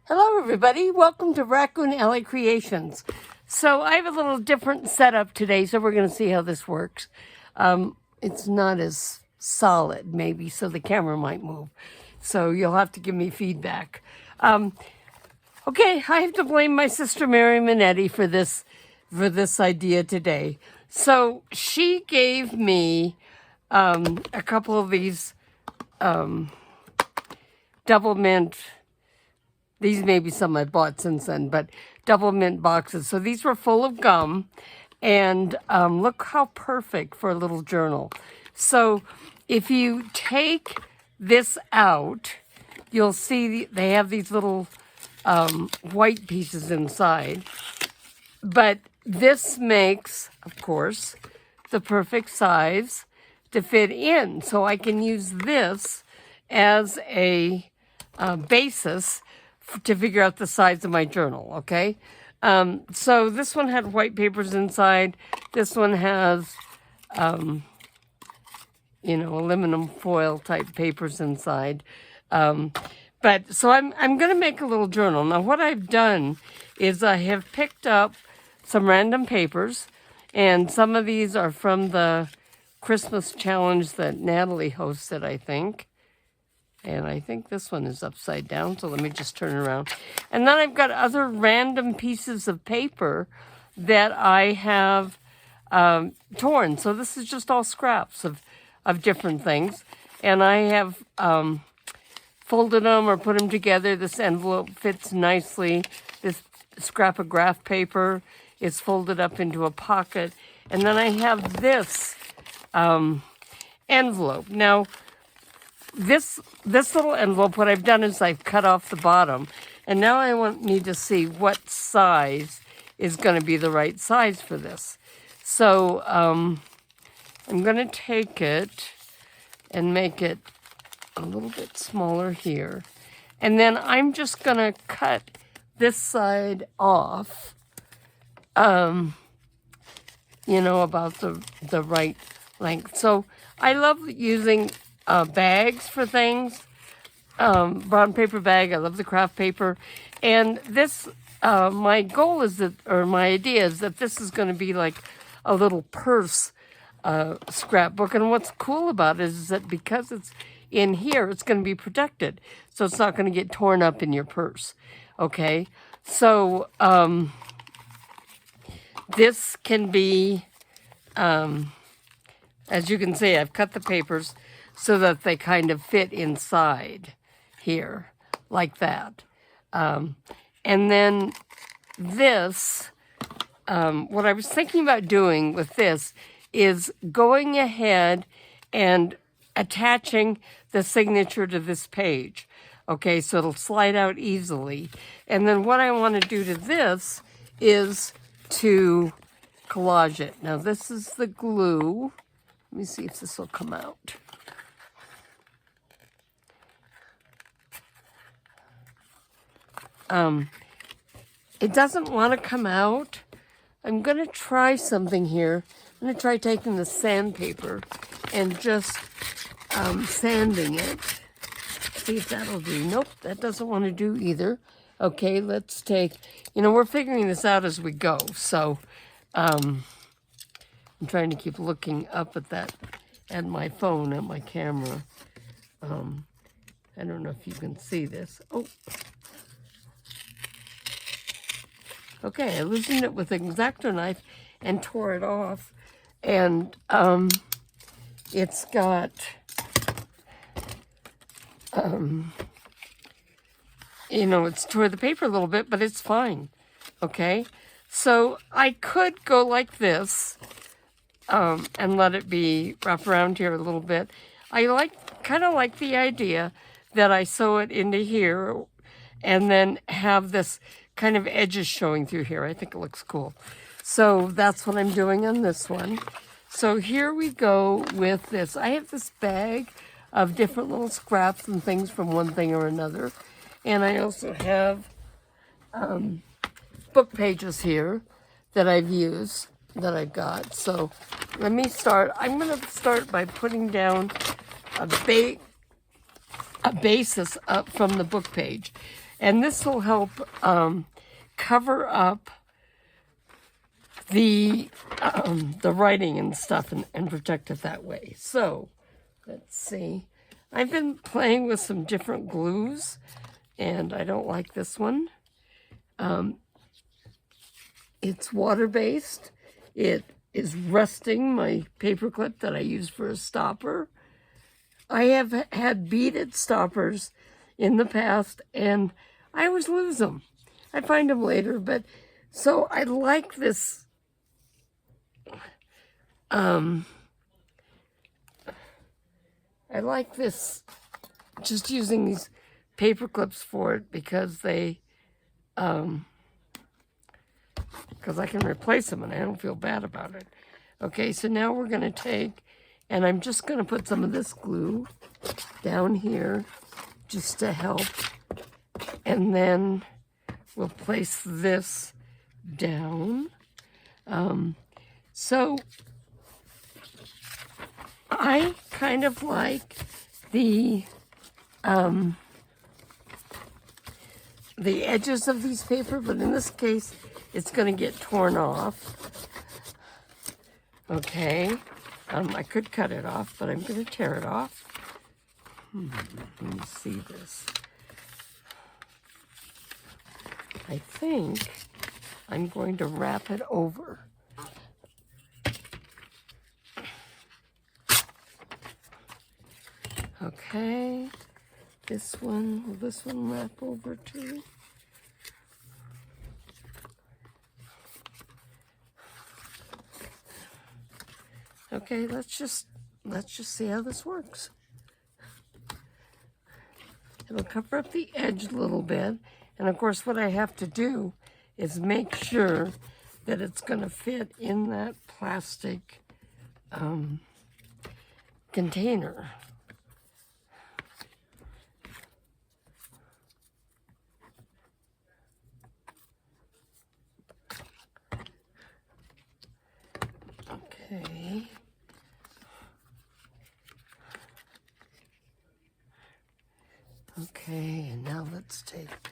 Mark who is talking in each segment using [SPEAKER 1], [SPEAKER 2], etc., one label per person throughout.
[SPEAKER 1] Hello everybody, welcome to Raccoon Alley Creations. So I have a little different setup today, so we're going to see how this works. It's not as solid maybe, so the camera might move. So you'll have to give me feedback. Okay, I have to blame my sister Mary Minetti for this idea today. So she gave me a couple of these double mint. These may be some I bought since then, but double mint boxes. So these were full of gum, and look how perfect for a little journal. So if you take this out, you'll see they have these little white pieces inside. But this makes, of course, the perfect size to fit in. So I can use this as a basis to figure out the size of my journal, okay? So this one had white papers inside. This one has, aluminum foil type papers inside. But so I'm going to make a little journal. Now what I've done is I have picked up some random papers, and some of these are from the Christmas challenge that Natalie hosted, I think. And I think this one is upside down, so let me just turn it around. And then I've got other random pieces of paper that I have torn. So this is just all scraps of different things. And I have folded them or put them together. This envelope fits nicely. This scrap of graph paper is folded up into a pocket. And then I have this envelope. Now, this little envelope, what I've done is I've cut off the bottom, and now I need to see what size is going to be the right size for this. So I'm going to take it and make it a little bit smaller here, and then I'm just going to cut this side off, about the right length. So I love using bags for things, brown paper bag. I love the craft paper. And this, my goal is that, or my idea is that this is going to be like a little purse scrapbook. And what's cool about it is that because it's in here, it's going to be protected. So it's not going to get torn up in your purse. Okay. So this can be, as you can see, I've cut the papers so that they kind of fit inside here, like that. And then this, what I was thinking about doing with this is going ahead and attaching the signature to this page. Okay, so it'll slide out easily. And then what I want to do to this is to collage it. Now this is the glue. Let me see if this will come out. It doesn't want to come out. I'm going to try something here. I'm going to try taking the sandpaper and just sanding it. See if that'll do. Nope, that doesn't want to do either. Okay, let's take, we're figuring this out as we go. So I'm trying to keep looking up at my phone, at my camera. I don't know if you can see this. Oh. Okay, I loosened it with an X-Acto knife and tore it off. And it's got, it's tore the paper a little bit, but it's fine. Okay, so I could go like this and let it be wrap around here a little bit. I kind of like the idea that I sew it into here and then have this kind of edges showing through here. I think it looks cool. So that's what I'm doing on this one. So here we go with this. I have this bag of different little scraps and things from one thing or another. And I also have book pages here that I've used, that I've got. So let me start. I'm going to start by putting down a basis up from the book page. And this will help cover up the writing and stuff and protect it that way. So let's see. I've been playing with some different glues, and I don't like this one. It's water-based. It is rusting my paper clip that I use for a stopper. I have had beaded stoppers in the past, and I always lose them. I find them later, but so I like this. I like this, just using these paper clips for it because they, because I can replace them and I don't feel bad about it. Okay, so now we're going to take, and I'm just going to put some of this glue down here just to help. And then we'll place this down. So I kind of like the edges of these paper, but in this case, it's going to get torn off. Okay, I could cut it off, but I'm going to tear it off. Let me see this. I think I'm going to wrap it over. Okay, this one, will this one wrap over too? Okay, let's just see how this works. It'll cover up the edge a little bit, and of course what I have to do is make sure that it's going to fit in that plastic container. Okay. Okay, and now let's take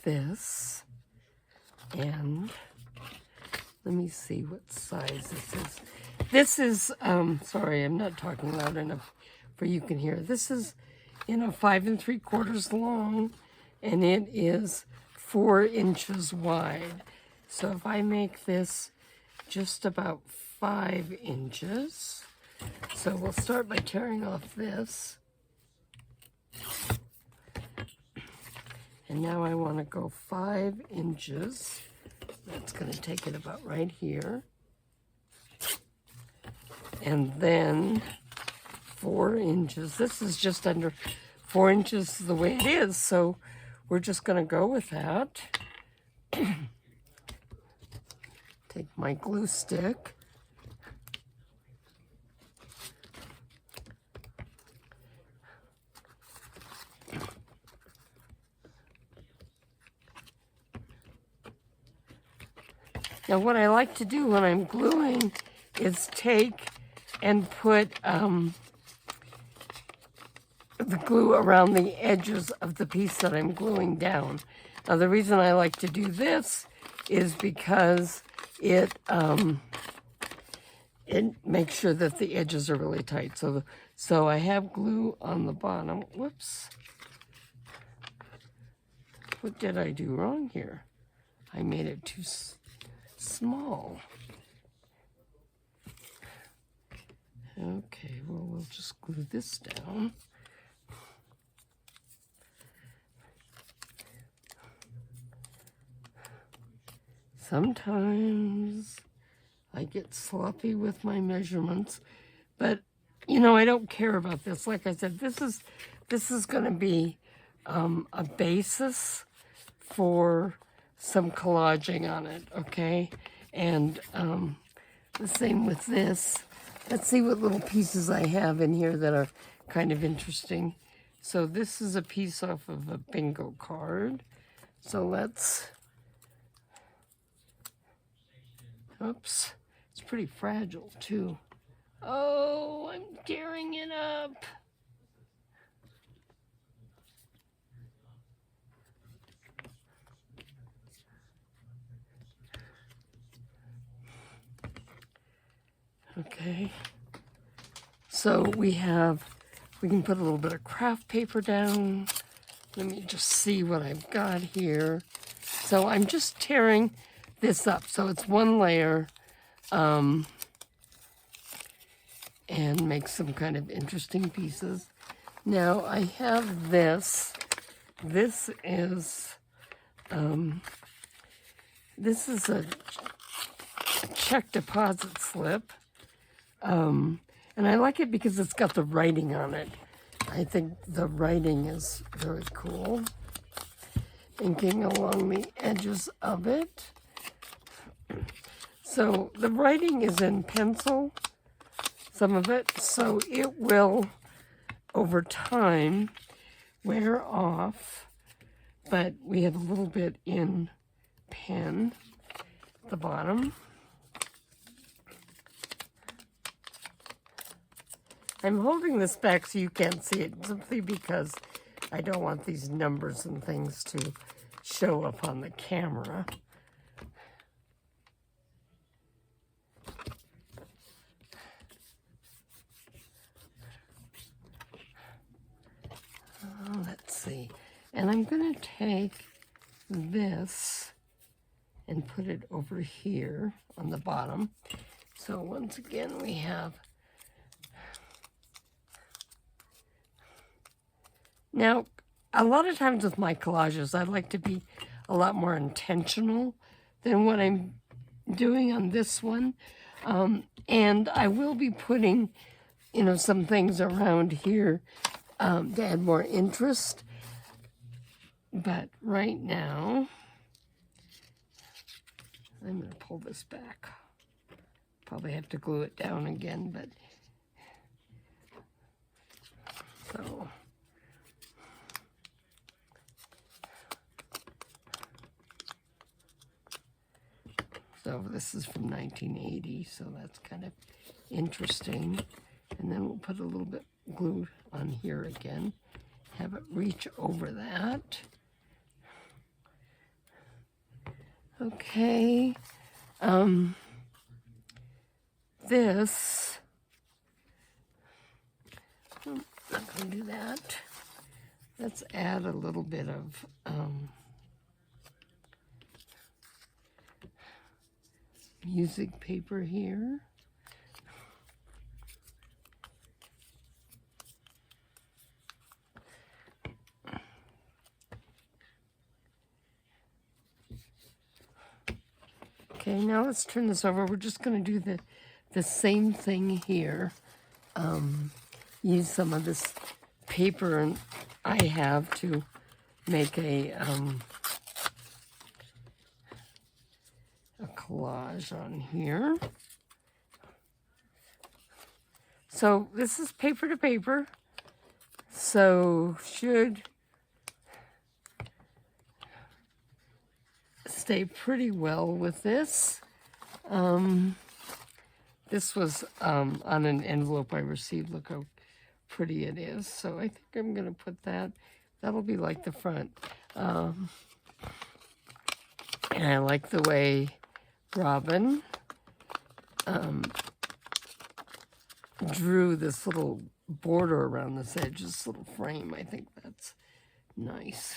[SPEAKER 1] this and let me see what size this is. This is, sorry, I'm not talking loud enough for you can hear. This is in a 5 3/4 long, and it is 4 inches wide. So if I make this just about 5 inches, so we'll start by tearing off this. And now I want to go 5 inches. That's going to take it about right here. And then 4 inches. This is just under 4 inches the way it is, so we're just going to go with that. Take my glue stick. Now what I like to do when I'm gluing is take and put the glue around the edges of the piece that I'm gluing down. Now the reason I like to do this is because it makes sure that the edges are really tight. So I have glue on the bottom. Whoops. What did I do wrong here? I made it too small. Okay, well, we'll just glue this down. Sometimes I get sloppy with my measurements, but you know, I don't care about this. Like I said, this is going to be a basis for some collaging on it, okay? And the same with this. Let's see what little pieces I have in here that are kind of interesting. So this is a piece off of a bingo card. So let's, oops, it's pretty fragile too. Oh, I'm tearing it up. Okay. So we can put a little bit of craft paper down. Let me just see what I've got here. So I'm just tearing this up. So it's one layer, and make some kind of interesting pieces. Now I have this. This is a check deposit slip. And I like it because it's got the writing on it. I think the writing is very cool. Inking along the edges of it. So the writing is in pencil, some of it, so it will, over time, wear off. But we have a little bit in pen at the bottom. I'm holding this back so you can't see it, simply because I don't want these numbers and things to show up on the camera. Let's see. And I'm going to take this and put it over here on the bottom. So once again, we have... Now, a lot of times with my collages, I like to be a lot more intentional than what I'm doing on this one. And I will be putting, some things around here to add more interest. But right now, I'm going to pull this back. Probably have to glue it down again, but so... So this is from 1980, so that's kind of interesting. And then we'll put a little bit glue on here again. Have it reach over that. Okay. This, I'm not going to do that. Let's add a little bit of music paper here. Okay, now let's turn this over. We're just going to do the same thing here. Use some of this paper I have to make a collage on here. So this is paper to paper, so should stay pretty well with this. This was on an envelope I received. Look how pretty it is. So I think I'm going to put that. That'll be like the front. And I like the way Robin drew this little border around this edge, this little frame. I think that's nice.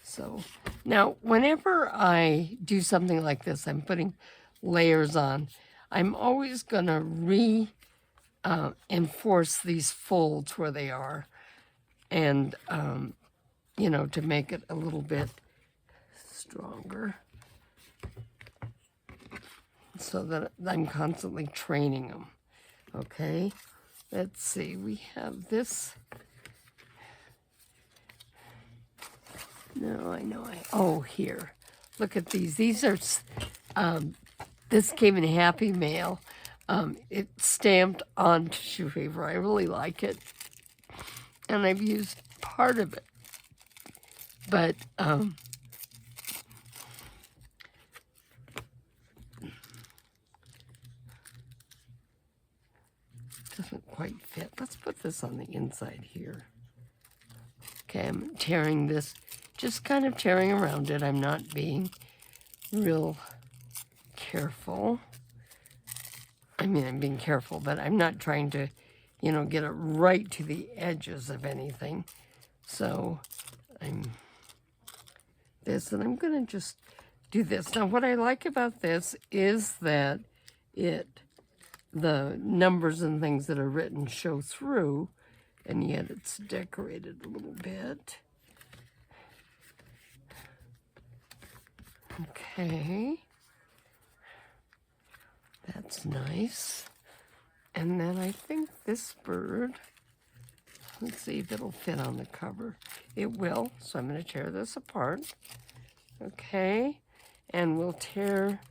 [SPEAKER 1] So now whenever I do something like this, I'm putting layers on, I'm always going to enforce these folds where they are, and to make it a little bit stronger, so that I'm constantly training them. Okay, let's see, we have this. No, I know, oh, here, look at these. These are, this came in Happy Mail. It's stamped on tissue paper. I really like it. And I've used part of it. But, doesn't quite fit. Let's put this on the inside here. Okay, I'm tearing this, just kind of tearing around it. I'm not being real careful. I mean, I'm being careful, but I'm not trying to, you know, get it right to the edges of anything. So I'm this, and I'm going to just do this. Now, what I like about this is that the numbers and things that are written show through, and yet it's decorated a little bit. Okay. That's nice. And then I think this bird, let's see if it'll fit on the cover. It will, so I'm going to tear this apart. Okay, and we'll tear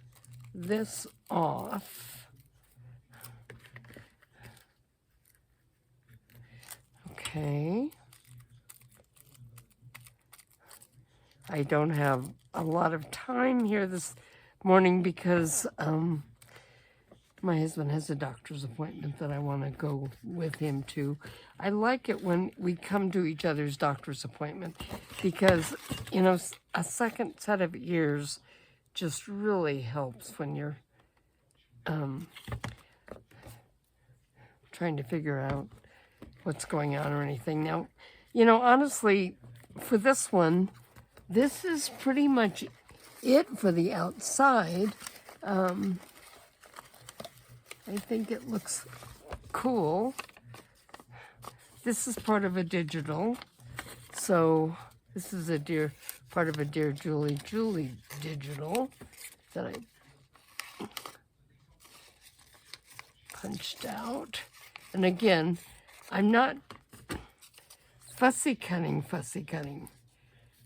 [SPEAKER 1] this off. Okay. I don't have a lot of time here this morning because my husband has a doctor's appointment that I want to go with him to. I like it when we come to each other's doctor's appointment because, you know, a second set of ears just really helps when you're trying to figure out what's going on or anything. Now, you know, honestly, for this one, this is pretty much it for the outside. I think it looks cool. This is part of a digital. So this is a part of a Dear Julie digital that I punched out. And again, I'm not fussy cutting.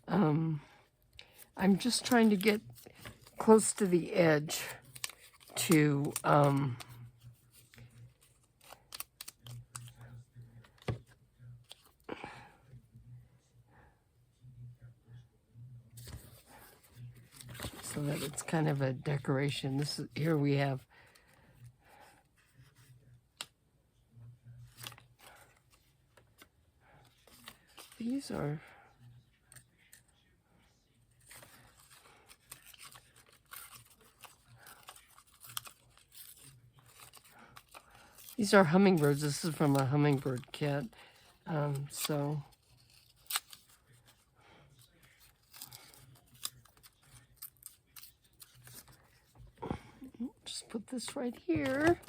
[SPEAKER 1] I'm just trying to get close to the edge to so that it's kind of a decoration. This is, here we have these are hummingbirds. This is from a hummingbird kit. So just put this right here.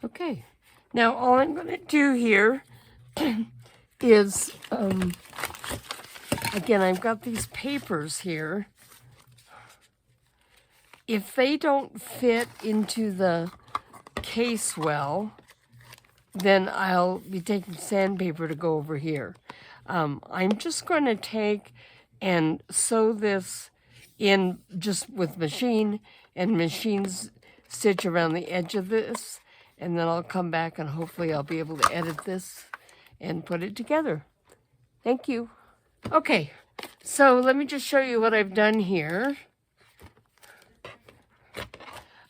[SPEAKER 1] Okay, now all I'm going to do here is, again, I've got these papers here. If they don't fit into the case well, then I'll be taking sandpaper to go over here. I'm just going to take and sew this in just with machine stitch around the edge of this, and then I'll come back and hopefully I'll be able to edit this and put it together. Thank you. Okay, so let me just show you what I've done here.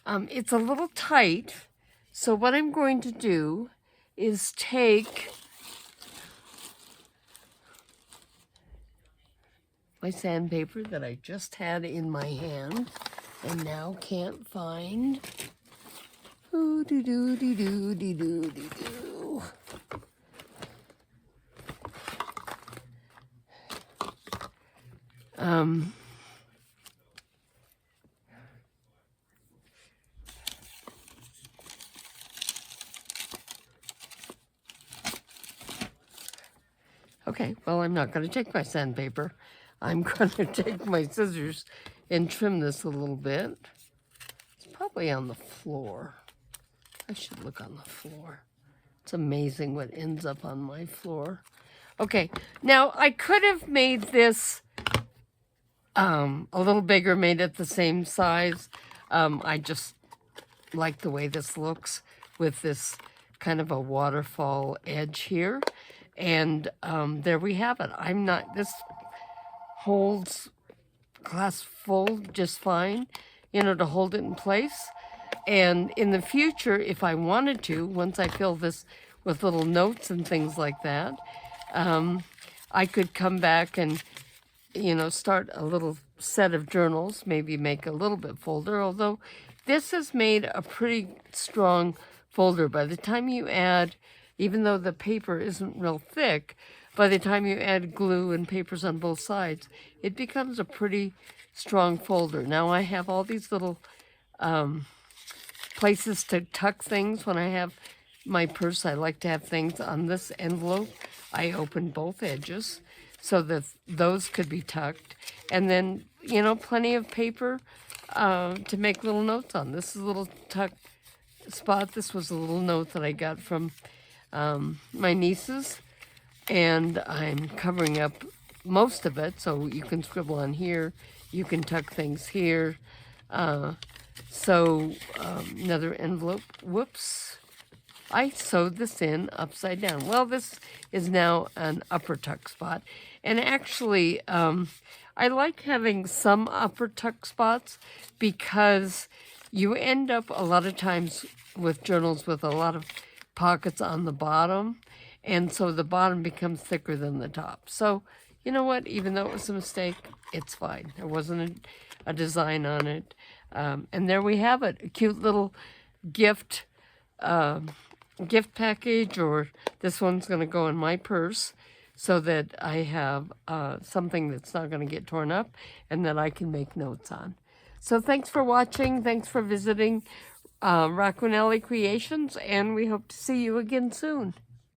[SPEAKER 1] It's a little tight, so what I'm going to do is take my sandpaper that I just had in my hand and now can't find. Ooh, doo doo doo doo doo doo doo doo. Okay, well, I'm not going to take my sandpaper. I'm going to take my scissors and trim this a little bit. It's probably on the floor. I should look on the floor. It's amazing what ends up on my floor. Okay, now I could have made this a little bigger, made it the same size. I just like the way this looks with this kind of a waterfall edge here. And there we have it. This holds glass full just fine, you know, to hold it in place. And in the future, if I wanted to, once I fill this with little notes and things like that, I could come back and, you know, start a little set of journals, maybe make a little bit folder, although this has made a pretty strong folder. By the time you add, even though the paper isn't real thick, by the time you add glue and papers on both sides, it becomes a pretty strong folder. Now I have all these little places to tuck things. When I have my purse, I like to have things on this envelope. I open both edges so that those could be tucked. And then, you know, plenty of paper to make little notes on. This is a little tuck spot. This was a little note that I got from my nieces. And I'm covering up most of it, so you can scribble on here. You can tuck things here. Another envelope. Whoops. I sewed this in upside down. Well, this is now an upper tuck spot. And actually, I like having some upper tuck spots because you end up a lot of times with journals with a lot of pockets on the bottom. And so the bottom becomes thicker than the top. So, you know what? Even though it was a mistake, it's fine. There wasn't a design on it. And there we have it. A cute little gift package, or this one's going to go in my purse so that I have something that's not going to get torn up and that I can make notes on. So thanks for watching. Thanks for visiting Raquanelli Creations, and we hope to see you again soon.